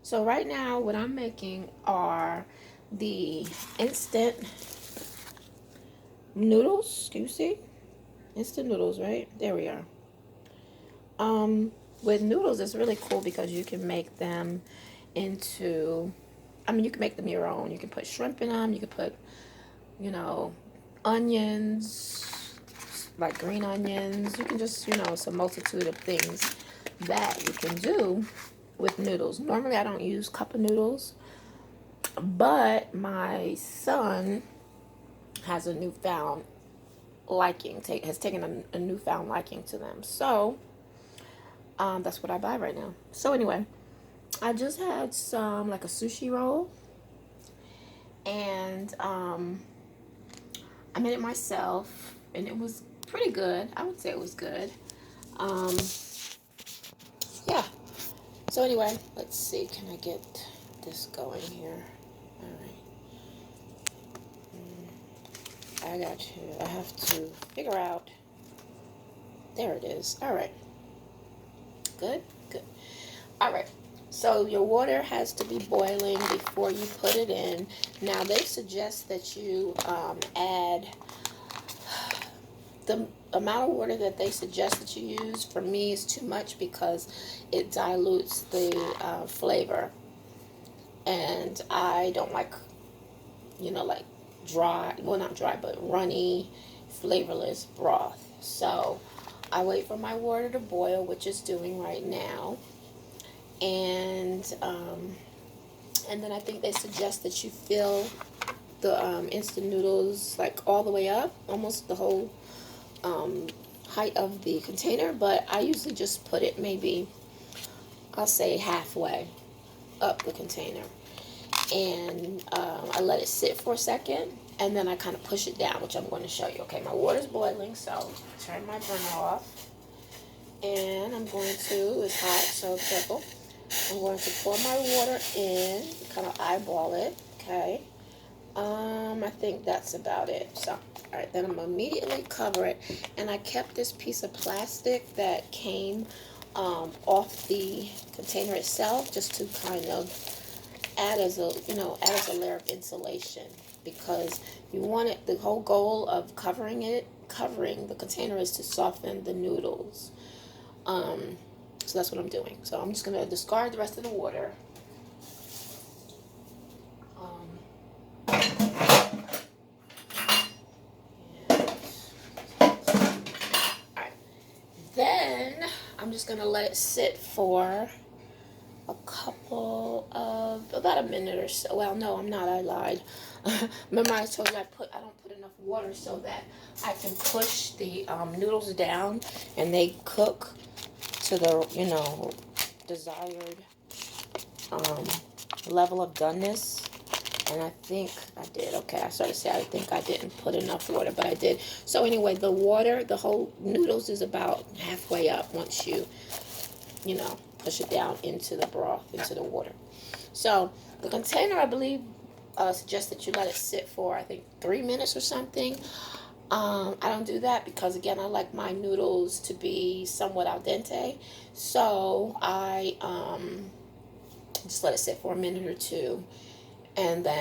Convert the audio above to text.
So right now what I'm making are the instant noodles. Can you see? Instant noodles, right? There we are. With noodles, it's really cool because you can make them into, you can make them your own. You can put shrimp in them. You can put, you know, onions, like green onions. You can just, it's a multitude of things that you can do with noodles. Normally, I don't use cup of noodles, but my son has a newfound has taken a newfound liking to them. So, that's what I buy right now. So anyway, I just had some like a sushi roll, and I made it myself, and it was pretty good. I would say it was good. Um, yeah. So anyway, let's see. Can I get this going here? All right. I got you. I have to figure out. There it is. All right. Good. Good. All right. So your water has to be boiling before you put it in. Now they suggest that you add the amount of water that they suggest that you use. For me is too much because it dilutes the flavor, and I don't like, like dry, well, not dry, but runny, flavorless broth. So I wait for my water to boil, which it's doing right now, and then I think they suggest that you fill the instant noodles like all the way up, almost the whole height of the container, but I usually just put it maybe, I'll say halfway up the container, and I let it sit for a second, and then I kind of push it down, which I'm going to show you. Okay, my water's boiling, so turn my burner off, and I'm going to, it's hot, so careful. I'm going to pour my water in, kind of eyeball it, okay. I think that's about it. So, all right, then I'm gonna immediately cover it, and I kept this piece of plastic that came off the container itself, just to kind of add as a layer of insulation, because you want it. The whole goal of covering the container is to soften the noodles. So that's what I'm doing. So I'm just gonna discard the rest of the water. Then I'm just gonna let it sit for a couple of about a minute or so. Well, no, I'm not. I lied. Remember, I told you I don't put enough water so that I can push the noodles down and they cook to the desired level of doneness. And I think I did. Okay, I started to say I think I didn't put enough water, but I did. So anyway, the water, the whole noodles is about halfway up once you, push it down into the broth, into the water. So the container, I believe, suggests that you let it sit for, I think, 3 minutes or something. I don't do that because, again, I like my noodles to be somewhat al dente. So I just let it sit for a minute or two, and then